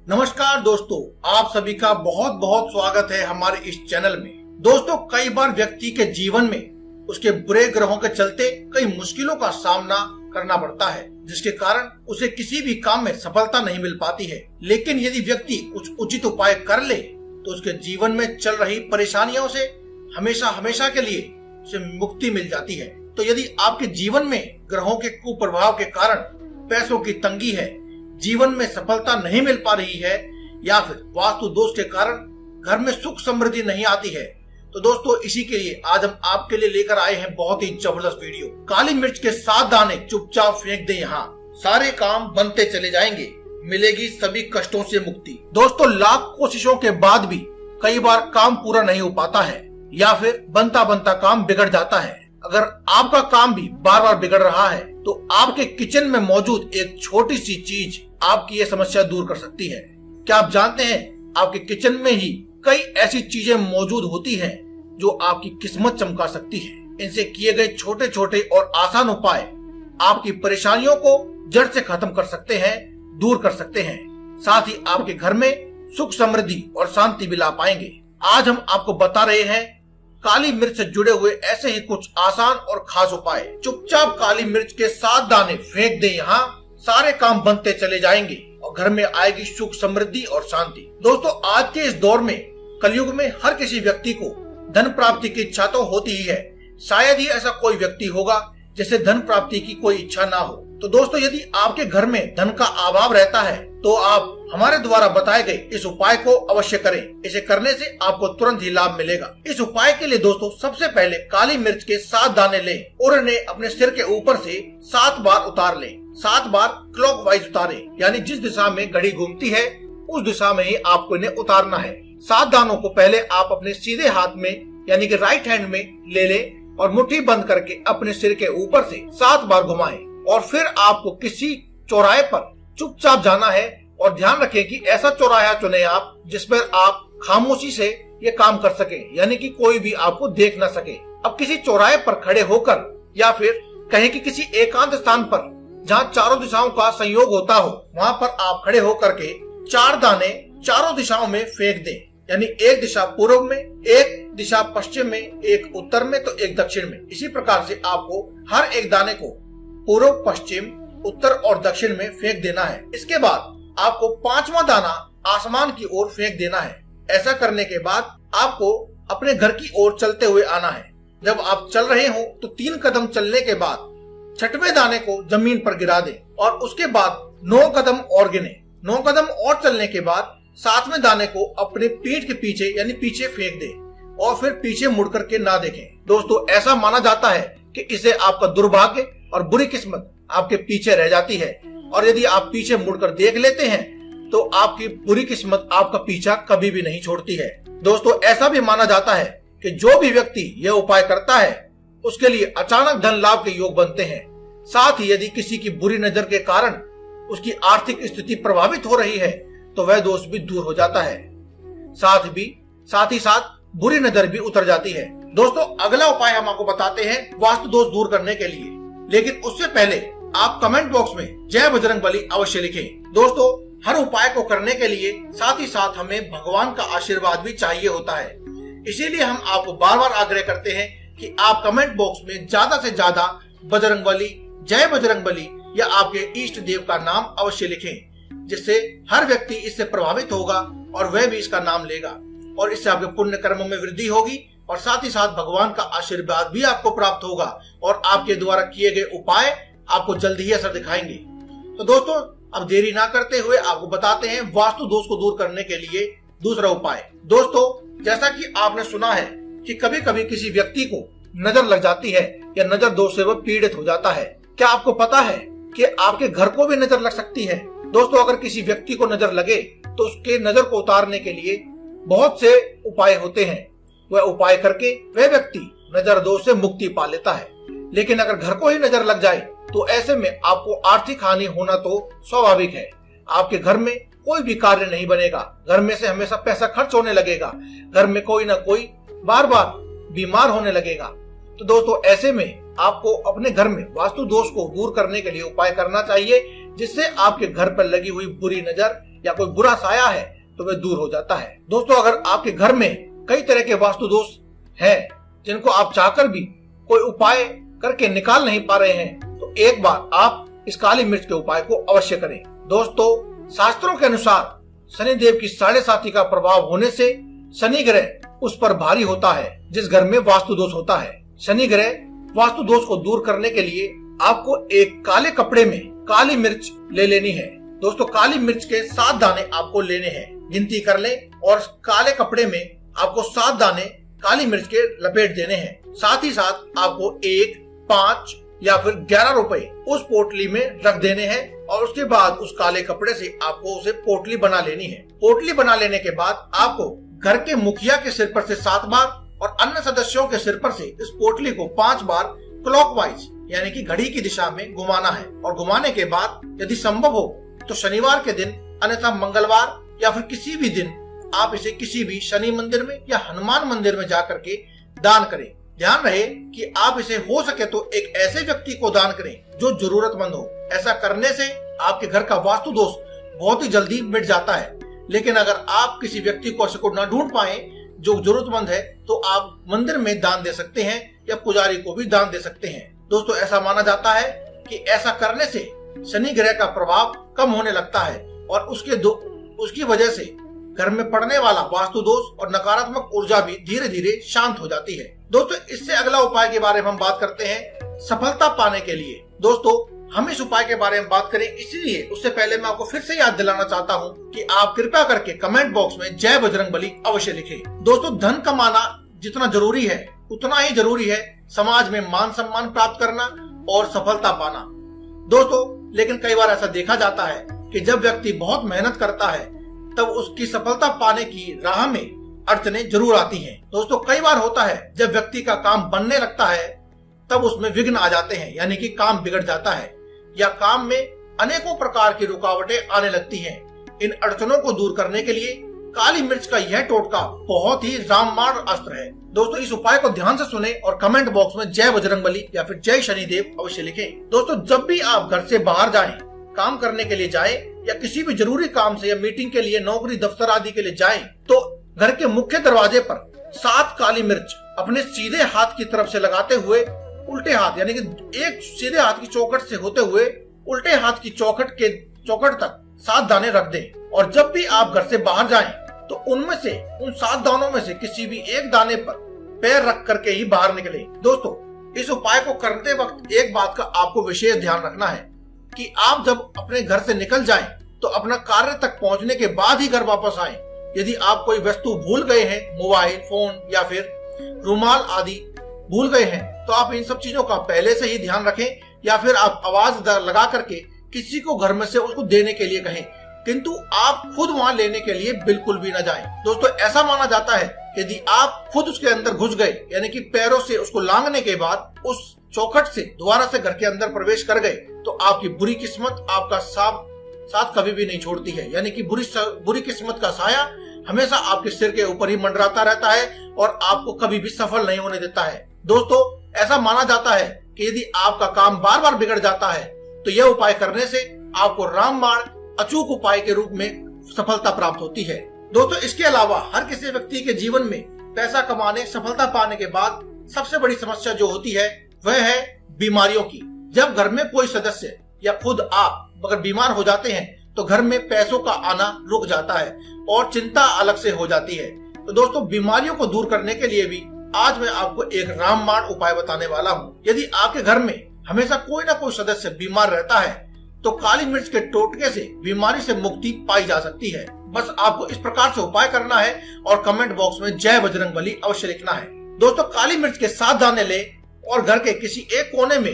नमस्कार दोस्तों, आप सभी का बहुत बहुत स्वागत है हमारे इस चैनल में। दोस्तों, कई बार व्यक्ति के जीवन में उसके बुरे ग्रहों के चलते कई मुश्किलों का सामना करना पड़ता है, जिसके कारण उसे किसी भी काम में सफलता नहीं मिल पाती है। लेकिन यदि व्यक्ति कुछ उचित उपाय कर ले तो उसके जीवन में चल रही परेशानियों से हमेशा हमेशा के लिए उसे मुक्ति मिल जाती है। तो यदि आपके जीवन में ग्रहों के कुप्रभाव के कारण पैसों की तंगी है, जीवन में सफलता नहीं मिल पा रही है, या फिर वास्तु दोष के कारण घर में सुख समृद्धि नहीं आती है, तो दोस्तों इसी के लिए आज हम आपके लिए लेकर आए हैं बहुत ही जबरदस्त वीडियो। काली मिर्च के 7 दाने चुपचाप फेंक दें, यहाँ सारे काम बनते चले जाएंगे, मिलेगी सभी कष्टों से मुक्ति। दोस्तों, लाख कोशिशों के बाद भी कई बार काम पूरा नहीं हो पाता है, या फिर बनता बनता काम बिगड़ जाता है। अगर आपका काम भी बार बार बिगड़ रहा है तो आपके किचन में मौजूद एक छोटी सी चीज आपकी ये समस्या दूर कर सकती है। क्या आप जानते हैं, आपके किचन में ही कई ऐसी चीजें मौजूद होती हैं जो आपकी किस्मत चमका सकती है। इनसे किए गए छोटे छोटे और आसान उपाय आपकी परेशानियों को जड़ से खत्म कर सकते हैं, दूर कर सकते हैं। साथ ही आपके घर में सुख समृद्धि और शांति भी ला पाएंगे। आज हम आपको बता रहे हैं काली मिर्च से जुड़े हुए ऐसे ही कुछ आसान और खास उपाय। चुपचाप काली मिर्च के 7 दाने फेंक दें, यहाँ सारे काम बनते चले जाएंगे और घर में आएगी सुख समृद्धि और शांति। दोस्तों, आज के इस दौर में, कलयुग में, हर किसी व्यक्ति को धन प्राप्ति की इच्छा तो होती ही है। शायद ही ऐसा कोई व्यक्ति होगा जिसे धन प्राप्ति की कोई इच्छा ना हो। तो दोस्तों, यदि आपके घर में धन का अभाव रहता है तो आप हमारे द्वारा बताए गए इस उपाय को अवश्य करें। इसे करने से आपको तुरंत ही लाभ मिलेगा। इस उपाय के लिए दोस्तों सबसे पहले काली मिर्च के 7 दाने लें और इन्हें अपने सिर के ऊपर से 7 बार उतार लें। 7 बार क्लॉकवाइज उतारें, यानी जिस दिशा में घड़ी घूमती है उस दिशा में ही आपको इन्हें उतारना है। 7 दानों को पहले आप अपने सीधे हाथ में यानी कि राइट हैंड में ले लें और मुट्ठी बंद करके अपने सिर के ऊपर से 7 बार घुमाएं। और फिर आपको किसी चौराहे पर चुपचाप जाना है और ध्यान रखें कि ऐसा चौराहा चुने आप जिस पर आप खामोशी से ये काम कर सके, यानी कि कोई भी आपको देख न सके। अब किसी चौराहे पर खड़े होकर या फिर कहें कि किसी एकांत स्थान पर जहाँ चारों दिशाओं का संयोग होता हो, वहाँ पर आप खड़े होकर के 4 दाने चारों दिशाओं में फेंक दें। यानी एक दिशा पूर्व में, एक दिशा पश्चिम में, एक उत्तर में तो एक दक्षिण में। इसी प्रकार से आपको हर एक दाने को पूर्व, पश्चिम, उत्तर और दक्षिण में फेंक देना है। इसके बाद आपको 5वां दाना आसमान की ओर फेंक देना है। ऐसा करने के बाद आपको अपने घर की ओर चलते हुए आना है। जब आप चल रहे हो तो 3 कदम चलने के बाद 6वें दाने को जमीन पर गिरा दें और उसके बाद 9 कदम और गिने। 9 कदम और चलने के बाद 7वें दाने को अपने पीठ के पीछे यानी पीछे फेंक दें और फिर पीछे मुड़ करके ना देखें। दोस्तों, ऐसा माना जाता है कि इससे आपका दुर्भाग्य और बुरी किस्मत आपके पीछे रह जाती है, और यदि आप पीछे मुड़कर देख लेते हैं तो आपकी बुरी किस्मत आपका पीछा कभी भी नहीं छोड़ती है। दोस्तों, ऐसा भी माना जाता है कि जो भी व्यक्ति यह उपाय करता है उसके लिए अचानक धन लाभ के योग बनते हैं। साथ ही यदि किसी की बुरी नजर के कारण उसकी आर्थिक स्थिति प्रभावित हो रही है तो वह दोष भी दूर हो जाता है। साथ ही साथ बुरी नजर भी उतर जाती है। दोस्तों, अगला उपाय हम आपको बताते हैं वास्तु दोष दूर करने के लिए, लेकिन उससे पहले आप कमेंट बॉक्स में जय बजरंगबली अवश्य लिखें। दोस्तों, हर उपाय को करने के लिए साथ ही साथ हमें भगवान का आशीर्वाद भी चाहिए होता है। इसीलिए हम आपको बार बार आग्रह करते हैं कि आप कमेंट बॉक्स में ज्यादा से ज्यादा बजरंगबली, जय बजरंगबली या आपके इष्ट देव का नाम अवश्य लिखें, जिससे हर व्यक्ति इससे प्रभावित होगा और वह भी इसका नाम लेगा, और इससे आपके पुण्य कर्मों में वृद्धि होगी और साथ ही साथ भगवान का आशीर्वाद भी आपको प्राप्त होगा और आपके द्वारा किए गए उपाय आपको जल्द ही असर दिखाएंगे। तो दोस्तों, अब देरी ना करते हुए आपको बताते हैं वास्तु दोष को दूर करने के लिए दूसरा उपाय। दोस्तों, जैसा कि आपने सुना है कि कभी कभी किसी व्यक्ति को नजर लग जाती है या नजर दोष से वह पीड़ित हो जाता है। क्या आपको पता है कि आपके घर को भी नजर लग सकती है? दोस्तों, अगर किसी व्यक्ति को नजर लगे तो उसके नजर को उतारने के लिए बहुत से उपाय होते हैं। वह उपाय करके वह व्यक्ति नजर दोष से मुक्ति पा लेता है। लेकिन अगर घर को ही नजर लग जाए तो ऐसे में आपको आर्थिक हानि होना तो स्वाभाविक है। आपके घर में कोई भी कार्य नहीं बनेगा, घर में से हमेशा पैसा खर्च होने लगेगा, घर में कोई ना कोई बार बार बीमार होने लगेगा। तो दोस्तों, ऐसे में आपको अपने घर में वास्तु दोष को दूर करने के लिए उपाय करना चाहिए, जिससे आपके घर पर लगी हुई बुरी नजर या कोई बुरा साया है तो वह दूर हो जाता है। दोस्तों, अगर आपके घर में कई तरह के वास्तु दोष हैं जिनको आप चाहकर भी कोई उपाय करके निकाल नहीं पा रहे हैं, तो एक बार आप इस काली मिर्च के उपाय को अवश्य करें। दोस्तों, शास्त्रों के अनुसार शनिदेव की 7.5 का प्रभाव होने से शनि ग्रह उस पर भारी होता है जिस घर में वास्तु दोष होता है। शनि ग्रह वास्तु दोष को दूर करने के लिए आपको एक काले कपड़े में काली मिर्च ले लेनी है। दोस्तों, काली मिर्च के 7 दाने आपको लेने हैं, गिनती कर लें, और काले कपड़े में आपको 7 दाने काली मिर्च के लपेट देने हैं। साथ ही साथ आपको 1, 5 या फिर 11 रुपए उस पोटली में रख देने हैं और उसके बाद उस काले कपड़े से आपको उसे पोटली बना लेनी है। पोटली बना लेने के बाद आपको घर के मुखिया के सिर पर से 7 बार और अन्य सदस्यों के सिर पर से इस पोटली को 5 बार क्लॉकवाइज यानी कि घड़ी की दिशा में घुमाना है। और घुमाने के बाद यदि संभव हो तो शनिवार के दिन, अन्यथा मंगलवार या फिर किसी भी दिन आप इसे किसी भी शनि मंदिर में या हनुमान मंदिर में जाकर के दान करें। ध्यान रहे कि आप इसे हो सके तो एक ऐसे व्यक्ति को दान करें जो जरूरतमंद हो। ऐसा करने से आपके घर का वास्तु दोष बहुत ही जल्दी मिट जाता है। लेकिन अगर आप किसी व्यक्ति को ऐसे को न ढूंढ पाए जो जरूरतमंद है, तो आप मंदिर में दान दे सकते हैं या पुजारी को भी दान दे सकते हैं। दोस्तों, ऐसा माना जाता है कि ऐसा करने से शनि ग्रह का प्रभाव कम होने लगता है और उसकी वजह से घर में पड़ने वाला वास्तु दोष और नकारात्मक ऊर्जा भी धीरे धीरे शांत हो जाती है। दोस्तों, इससे अगला उपाय के बारे में हम बात करते हैं सफलता पाने के लिए। दोस्तों, हम इस उपाय के बारे में बात करें, इसलिए उससे पहले मैं आपको फिर से याद दिलाना चाहता हूं कि आप कृपया करके कमेंट बॉक्स में जय बजरंगबली अवश्य लिखें। दोस्तों, धन कमाना जितना जरूरी है उतना ही जरूरी है समाज में मान सम्मान प्राप्त करना और सफलता पाना। दोस्तों, लेकिन कई बार ऐसा देखा जाता है कि जब व्यक्ति बहुत मेहनत करता है तब उसकी सफलता पाने की राह में अड़चनें जरूर आती हैं। दोस्तों, कई बार होता है जब व्यक्ति का काम बनने लगता है तब उसमें विघ्न आ जाते हैं, यानी कि काम बिगड़ जाता है या काम में अनेकों प्रकार की रुकावटें आने लगती हैं। इन अड़चनों को दूर करने के लिए काली मिर्च का यह टोटका बहुत ही रामबाण अस्त्र है। दोस्तों, इस उपाय को ध्यान से सुने और कमेंट बॉक्स में जय बजरंगबली या फिर जय शनिदेव अवश्य लिखें। दोस्तों, जब भी आप घर से बाहर जाएं, काम करने के लिए जाएं या किसी भी जरूरी काम से या मीटिंग के लिए, नौकरी दफ्तर आदि के लिए जाएं, तो घर के मुख्य दरवाजे पर 7 काली मिर्च अपने सीधे हाथ की तरफ से लगाते हुए उल्टे हाथ यानी कि एक सीधे हाथ की चौखट से होते हुए उल्टे हाथ की चौखट तक 7 दाने रख दें। और जब भी आप घर से बाहर जाएं तो उन 7 दानों में से किसी भी एक दाने पर पैर रख करके ही बाहर निकले। दोस्तों, इस उपाय को करते वक्त एक बात का आपको विशेष ध्यान रखना है कि आप जब अपने घर से निकल जाएं तो अपना कार्य तक पहुंचने के बाद ही घर वापस आएं। यदि आप कोई वस्तु भूल गए हैं, मोबाइल फोन या फिर रुमाल आदि भूल गए हैं, तो आप इन सब चीजों का पहले से ही ध्यान रखें या फिर आप आवाज लगा करके किसी को घर में से उसको देने के लिए कहें, किंतु आप खुद वहां लेने के लिए बिल्कुल भी न जाएं। दोस्तों, ऐसा माना जाता है यदि आप खुद उसके अंदर घुस गए यानी कि पैरों से उसको लांघने के बाद उस चौखट से दोबारा से घर के अंदर प्रवेश कर गए तो आपकी बुरी किस्मत आपका साथ कभी भी नहीं छोड़ती है, यानी कि बुरी किस्मत का साया हमेशा आपके सिर के ऊपर ही मंडराता रहता है और आपको कभी भी सफल नहीं होने देता है। दोस्तों, ऐसा माना जाता है कि यदि आपका काम बार बार बिगड़ जाता है तो यह उपाय करने से आपको रामबाण अचूक उपाय के रूप में सफलता प्राप्त होती है। दोस्तों, इसके अलावा हर किसी व्यक्ति के जीवन में पैसा कमाने, सफलता पाने के बाद सबसे बड़ी समस्या जो होती है वह है बीमारियों की। जब घर में कोई सदस्य या खुद आप अगर बीमार हो जाते हैं तो घर में पैसों का आना रुक जाता है और चिंता अलग से हो जाती है। तो दोस्तों, बीमारियों को दूर करने के लिए भी आज मैं आपको एक रामबाण उपाय बताने वाला हूँ। यदि आपके घर में हमेशा कोई ना कोई सदस्य बीमार रहता है तो काली मिर्च के टोटके से बीमारी से मुक्ति पाई जा सकती है। बस आपको इस प्रकार से उपाय करना है और कमेंट बॉक्स में जय बजरंगबली अवश्य लिखना है। दोस्तों, काली मिर्च के 7 दाने ले और घर के किसी एक कोने में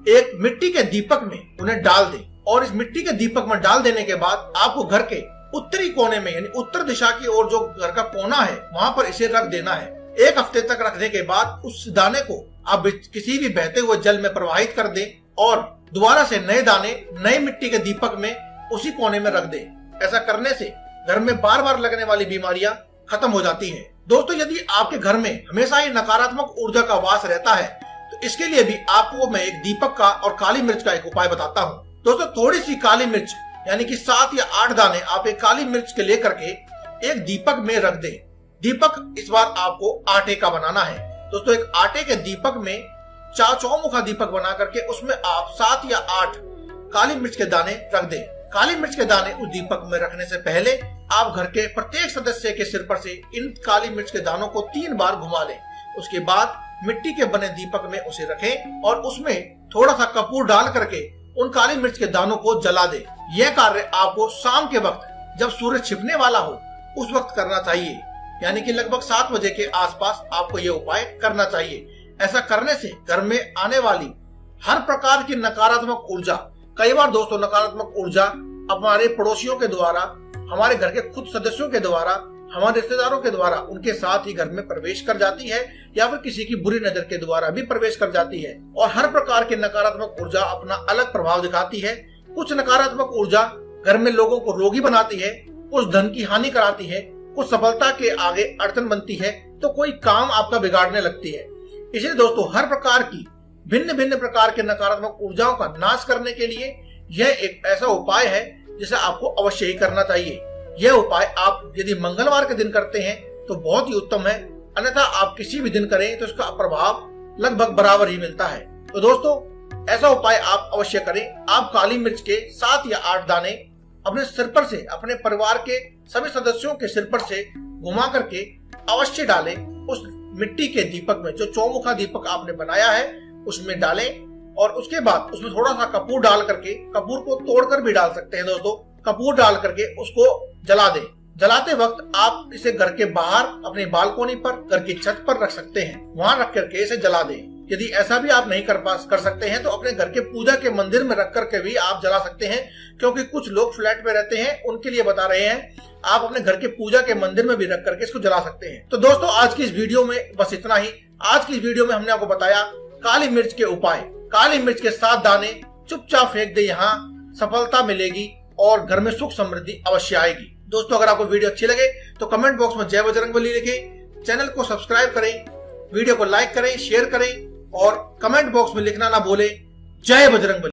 एक मिट्टी के दीपक में उन्हें डाल दें और इस मिट्टी के दीपक में डाल देने के बाद आपको घर के उत्तरी कोने में यानी उत्तर दिशा की ओर जो घर का कोना है वहां पर इसे रख देना है। 1 हफ्ते तक रखने के बाद उस दाने को आप किसी भी बहते हुए जल में प्रवाहित कर दें और दोबारा से नए दाने नए मिट्टी के दीपक में उसी कोने में रख दें। ऐसा करने से घर में बार बार लगने वाली बीमारियां खत्म हो जाती हैं। दोस्तों, यदि आपके घर में हमेशा ही नकारात्मक ऊर्जा का वास रहता है तो इसके लिए भी आपको मैं एक दीपक का और काली मिर्च का एक उपाय बताता हूँ। दोस्तों, थोड़ी सी काली मिर्च यानी कि 7 या 8 दाने आप एक काली मिर्च के लेकर के एक दीपक में रख दें। दीपक इस बार आपको आटे का बनाना है दोस्तों। एक आटे के दीपक में चौमुखा दीपक बना करके उसमें आप 7 या 8 काली मिर्च के दाने रख दें। काली मिर्च के दाने उस दीपक में रखने से पहले आप घर के प्रत्येक सदस्य के सिर पर से इन काली मिर्च के दानों को 3 बार घुमा लें। उसके बाद मिट्टी के बने दीपक में उसे रखें और उसमें थोड़ा सा कपूर डाल करके उन काली मिर्च के दानों को जला दें। यह कार्य आपको शाम के वक्त जब सूरज छिपने वाला हो उस वक्त करना चाहिए, यानी कि लगभग 7 बजे के आसपास आपको यह उपाय करना चाहिए। ऐसा करने से घर में आने वाली हर प्रकार की नकारात्मक ऊर्जा, कई बार दोस्तों नकारात्मक ऊर्जा हमारे पड़ोसियों के द्वारा, हमारे घर के खुद सदस्यों के द्वारा, हमारे रिश्तेदारों के द्वारा उनके साथ ही घर में प्रवेश कर जाती है या फिर किसी की बुरी नजर के द्वारा भी प्रवेश कर जाती है और हर प्रकार की नकारात्मक ऊर्जा अपना अलग प्रभाव दिखाती है। कुछ नकारात्मक ऊर्जा घर में लोगों को रोगी बनाती है, कुछ धन की हानि कराती है, कुछ सफलता के आगे अड़चन बनती है, तो कोई काम आपका बिगाड़ने लगती है। इसलिए दोस्तों हर प्रकार की भिन्न भिन्न प्रकार के नकारात्मक ऊर्जाओं का नाश करने के लिए यह एक ऐसा उपाय है जिसे आपको अवश्य ही करना चाहिए। यह उपाय आप यदि मंगलवार के दिन करते हैं तो बहुत ही उत्तम है, अन्यथा आप किसी भी दिन करें तो इसका प्रभाव लगभग बराबर ही मिलता है। तो दोस्तों ऐसा उपाय आप अवश्य करें। आप काली मिर्च के 7 या 8 दाने अपने सिर पर से, अपने परिवार के सभी सदस्यों के सिर पर से घुमा करके अवश्य डालें। उस मिट्टी के दीपक में, जो चौमुखा दीपक आपने बनाया है उसमें डालें और उसके बाद उसमें थोड़ा सा कपूर डाल करके, कपूर को तोड़कर भी डाल सकते हैं दोस्तों, कपूर डाल करके उसको जला दें। जलाते वक्त आप इसे घर के बाहर अपनी बालकोनी पर, घर की छत पर रख सकते हैं, वहां रख करके इसे जला दें। यदि ऐसा भी आप नहीं कर सकते हैं तो अपने घर के पूजा के मंदिर में रख करके भी आप जला सकते हैं, क्योंकि कुछ लोग फ्लैट में रहते हैं, उनके लिए बता रहे हैं। आप अपने घर के पूजा के मंदिर में भी रख करके इसको जला सकते हैं। तो दोस्तों आज की इस वीडियो में बस इतना ही। आज की इस वीडियो में हमने आपको बताया काली मिर्च के उपाय। काली मिर्च के 7 दाने चुपचाप फेंक दे, यहाँ सफलता मिलेगी और घर में सुख समृद्धि अवश्य आएगी। दोस्तों अगर आपको वीडियो अच्छी लगे तो कमेंट बॉक्स में जय बजरंगबली लिखें, चैनल को सब्सक्राइब करें, वीडियो को लाइक करें, शेयर करें और कमेंट बॉक्स में लिखना ना भूलें जय बजरंगबली।